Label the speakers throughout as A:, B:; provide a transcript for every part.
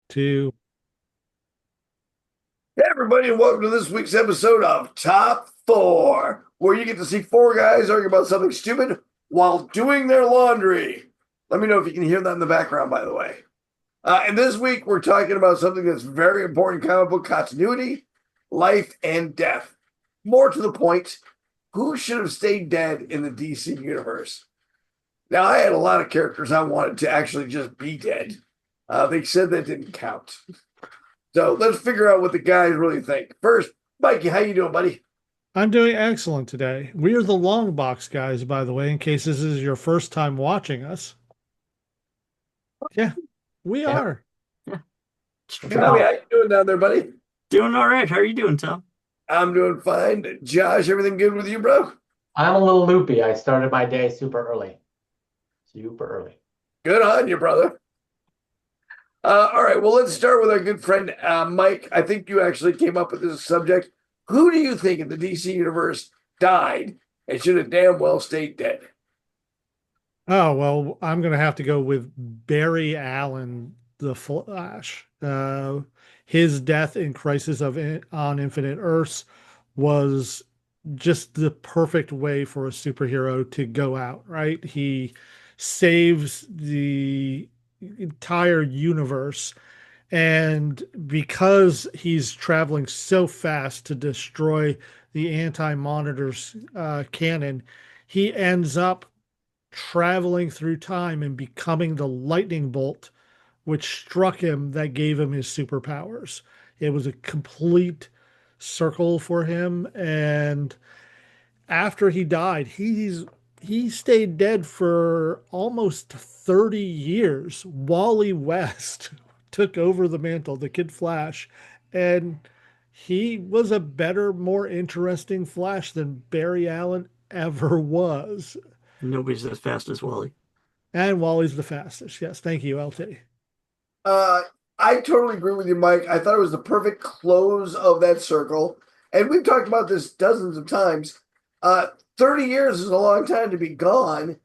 A: Two.
B: Hey everybody, and welcome to this week's episode of Top Four, where you get to see four guys argue about something stupid while doing their laundry. Let me know if you can hear that in the background, by the way. And this week, we're talking about something that's very important in comic book continuity, life and death. More to the point, who should have stayed dead in the DC universe? Now, I had a lot of characters I wanted to actually just be dead. They said that didn't count. So let's figure out what the guys really think. First, Mikey, how you doing, buddy?
A: I'm doing excellent today. We are the Longbox Guys, by the way, in case this is your first time watching us. Yeah, we
C: Yeah,
A: are.
C: yeah.
A: Yeah.
B: Tommy,
C: Wow.
B: how you doing down there, buddy?
C: Doing all right. How are you doing, Tom?
B: I'm doing fine. Josh, everything good with you, bro?
D: I'm a little loopy. I started my day super early. Super early.
B: Good on you, brother. All right, well, let's start with our good friend Mike. I think you actually came up with this subject. Who do you think in the DC universe died and should have damn well stayed dead?
A: Oh, well, I'm going to have to go with Barry Allen, the Flash. His death in on Infinite Earths was just the perfect way for a superhero to go out, right? He saves the entire universe. And because he's traveling so fast to destroy the anti-monitor's cannon, he ends up traveling through time and becoming the lightning bolt which struck him that gave him his superpowers. It was a complete circle for him. And after he died, he stayed dead for almost 30 years. Wally West took over the mantle, the Kid Flash, and he was a better, more interesting Flash than Barry Allen ever was.
C: Nobody's as fast as Wally.
A: And Wally's the fastest. Yes, thank you, LT.
B: Uh, I totally agree with you, Mike. I thought it was the perfect close of that circle. And we've talked about this dozens of times. 30 years is a long time to be gone.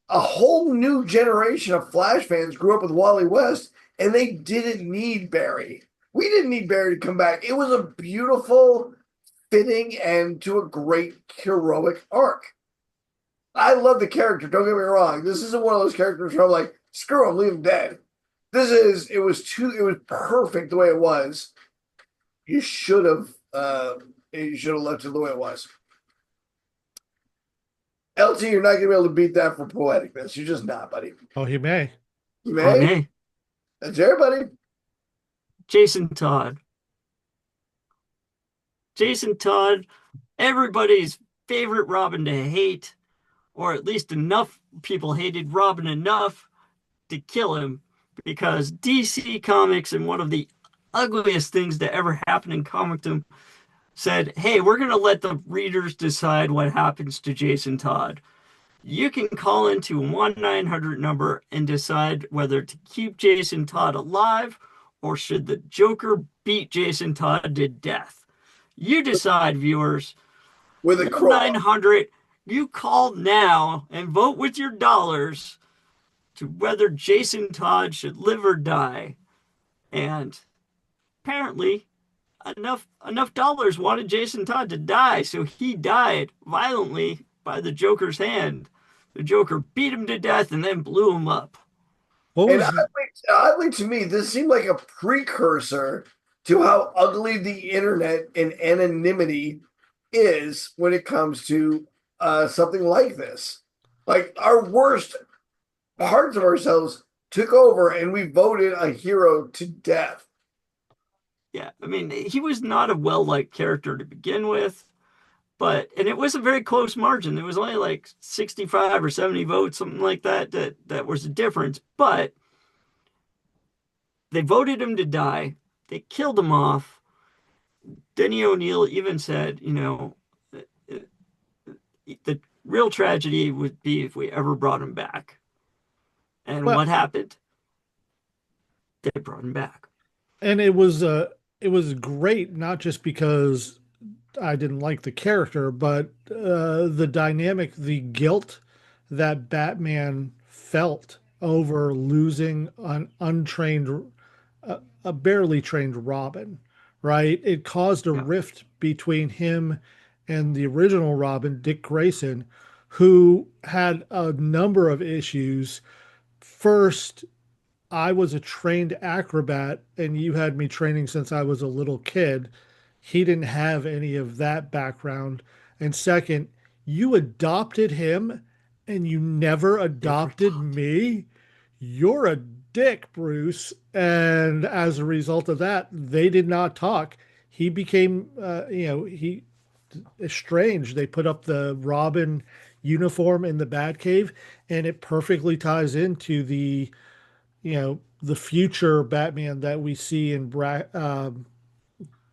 B: A whole new generation of Flash fans grew up with Wally West, and they didn't need Barry. We didn't need Barry to come back. It was a beautiful, fitting end to a great heroic arc. I love the character. Don't get me wrong. This isn't one of those characters where I'm like, screw him, leave him dead. It was perfect the way it was. You should have, left it the way it was. LT, you're not gonna be able to beat that for poeticness. You're just not, buddy.
A: Oh, he may.
B: You
C: Oh,
B: may.
C: hey,
B: That's everybody.
C: Jason Todd. Jason Todd, everybody's favorite Robin to hate, or at least enough people hated Robin enough to kill him because DC Comics and one of the ugliest things that ever happened in comicdom said, hey, we're going to let the readers decide what happens to Jason Todd. You can call into a 1-900 number and decide whether to keep Jason Todd alive or should the Joker beat Jason Todd to death. You decide, viewers.
B: With a crow.
C: 1-900, you call now and vote with your dollars to whether Jason Todd should live or die. And apparently, enough dollars wanted Jason Todd to die, so he died violently by the Joker's hand. The Joker beat him to death and then blew him up.
A: What
B: And
A: was
B: oddly to me, this seemed like a precursor to how ugly the internet and anonymity is when it comes to something like this. Like our worst parts of ourselves took over and we voted a hero to death.
C: Yeah, I mean, he was not a well-liked character to begin with, and it was a very close margin. There was only like 65 or 70 votes, something like that was the difference. But they voted him to die. They killed him off. Denny O'Neil even said, the real tragedy would be if we ever brought him back. And
A: well,
C: what happened? They brought him back.
A: and it was great, not just because I didn't like the character, but the dynamic, the guilt that Batman felt over losing an untrained a barely trained Robin, right? It caused a
C: Yeah.
A: rift between him and the original Robin, Dick Grayson, who had a number of issues. First, I was a trained acrobat and you had me training since I was a little kid. He didn't have any of that background. And second, you adopted him and you never
C: Never
A: adopted
C: talked.
A: me. You're a dick, Bruce. And as a result of that, they did not talk. He became, he estranged. They put up the Robin uniform in the Batcave, and it perfectly ties into the future Batman that we see in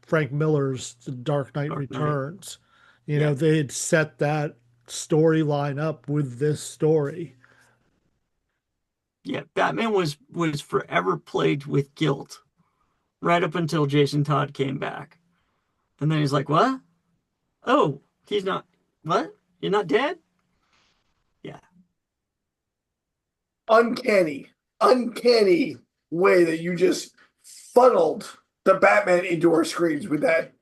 A: Frank Miller's The Dark Knight
C: Dark Knight.
A: Returns.
C: Yeah.
A: They had set that storyline up with this story.
C: Yeah. Batman was forever plagued with guilt right up until Jason Todd came back. And then he's like, "What? Oh, he's not what? You're not dead?" Yeah.
B: Uncanny, uncanny way that you just funneled the Batman into our screens with that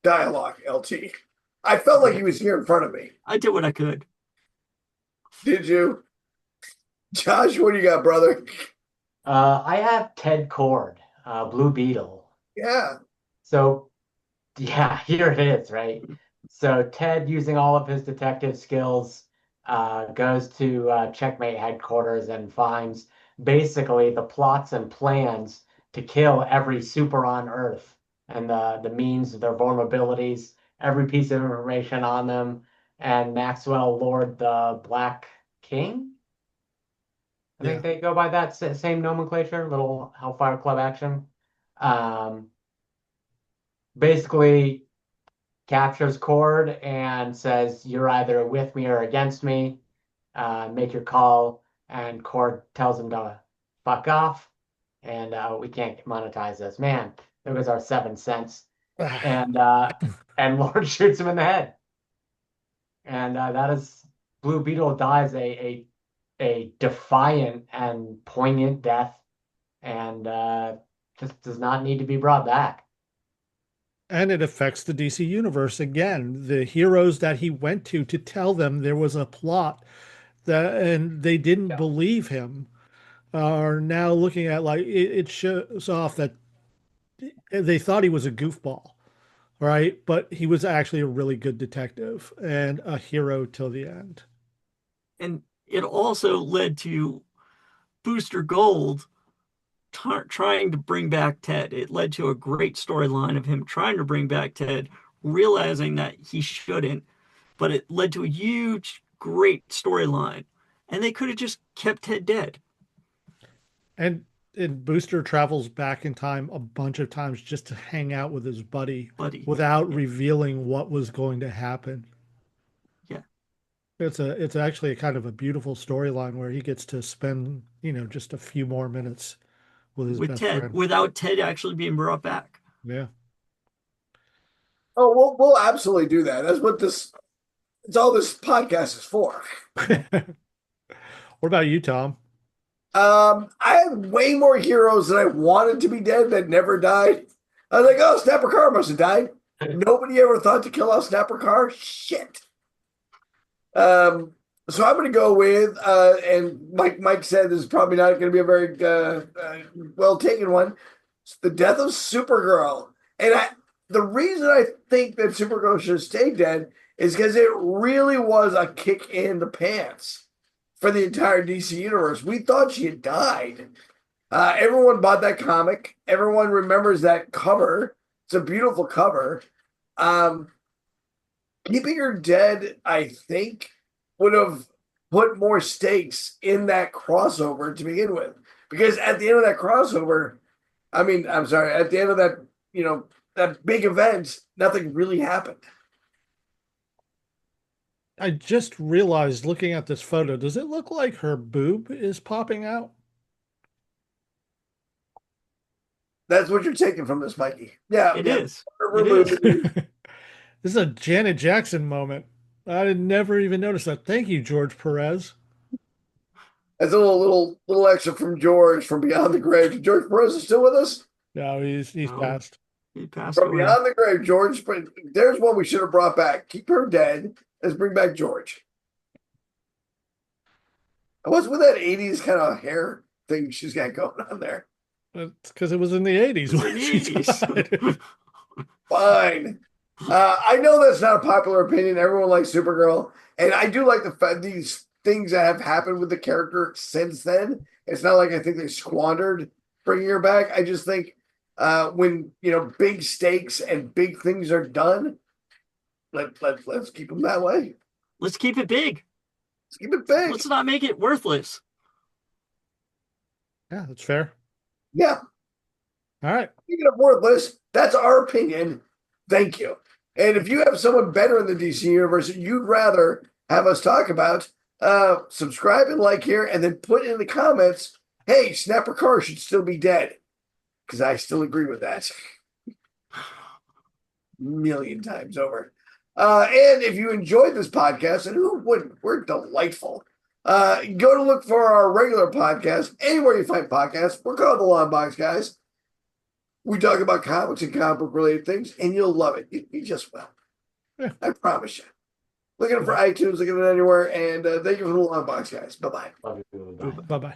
B: dialogue, LT. I felt like
C: Yeah.
B: he was here in front of me.
C: I did what I could.
B: Did you? Josh, what do you got, brother?
D: I have Ted Cord, Blue Beetle.
B: Yeah.
D: So yeah, here it is, right? So Ted, using all of his detective skills, goes to Checkmate headquarters and finds basically the plots and plans to kill every super on Earth and the means, their vulnerabilities, every piece of information on them. And Maxwell Lord the Black King, I
A: Yeah.
D: think they go by that same nomenclature, little Hellfire Club action. Um, basically captures Cord and says, "You're either with me or against me. Make your call." And Cord tells him to fuck off, and we can't monetize this. Man, there was our 7 cents. And and Lord shoots him in the head, and that is Blue Beetle dies a defiant and poignant death, and just does not need to be brought back.
A: And it affects the DC universe again. The heroes that he went to tell them there was a plot and they didn't
D: Yeah.
A: believe him are now looking at like it shows off that they thought he was a goofball, right? But he was actually a really good detective and a hero till the end.
C: And it also led to Booster Gold trying to bring back Ted. It led to a great storyline of him trying to bring back Ted, realizing that he shouldn't, but it led to a huge, great storyline. And they could have just kept Ted dead,
A: And Booster travels back in time a bunch of times just to hang out with his buddy
C: buddy.
A: without
C: Yeah,
A: revealing what was going to happen.
C: yeah.
A: It's actually a kind of a beautiful storyline where he gets to spend, just a few more minutes with his
C: With
A: best
C: Ted,
A: friend.
C: without Ted actually being brought back.
A: Yeah.
B: Oh, we'll absolutely do that. That's what it's all this podcast is for.
A: What about you, Tom?
B: I had way more heroes that I wanted to be dead that never died. I was like, oh, Snapper Carr must have died. Nobody ever thought to kill off Snapper Carr. Shit. So I'm going to go with, and Mike said this is probably not going to be a very well taken one. It's the death of Supergirl, and the reason I think that Supergirl should stay dead is because it really was a kick in the pants for the entire DC universe. We thought she had died. Everyone bought that comic. Everyone remembers that cover. It's a beautiful cover. Um, Keeping her dead, I think, would have put more stakes in that crossover to begin with. Because at the end of that crossover, I mean, I'm sorry, at the end of that, that big event, nothing really happened.
A: I just realized looking at this photo, does it look like her boob is popping out?
B: That's what you're taking from this, Mikey. Yeah,
C: It
B: yeah.
C: is. It is.
A: This is a Janet Jackson moment. I had never even noticed that. Thank you, George Perez.
B: That's a little extra from George from Beyond the Grave. George Perez is still with us?
A: No, he's
C: No.
A: passed.
C: He passed
B: From
C: away.
B: beyond the grave, George. But there's one we should have brought back. Keep her dead. Let's bring back George. What's with that 80s kind of hair thing she's got going on there?
A: It's because it was in the 80s
C: It's
A: when
C: in
A: she
C: the
A: died.
C: 80s.
B: Fine. I know that's not a popular opinion. Everyone likes Supergirl, and I do like the fact these things that have happened with the character since then. It's not like I think they squandered bringing her back. I just think when big stakes and big things are done, let's keep them that way.
C: Let's keep it big.
B: Let's keep it big.
C: Let's not make it worthless.
A: Yeah, that's fair.
B: Yeah.
A: All right.
B: Speaking of worthless, that's our opinion. Thank you. And if you have someone better in the DC universe that you'd rather have us talk about, subscribe and like here, and then put in the comments, hey, Snapper Carr should still be dead. Because I still agree with that. Million times over. And if you enjoyed this podcast, and who wouldn't? We're delightful. Go to look for our regular podcast anywhere you find podcasts. We're called the Longbox Guys. We talk about comics and comic book related things, and you'll love it. You just will.
A: Yeah.
B: I promise you. Look at it for iTunes, look at it anywhere, and thank you for the Longbox Guys. Bye bye.
D: Love you. Bye.
A: Bye bye.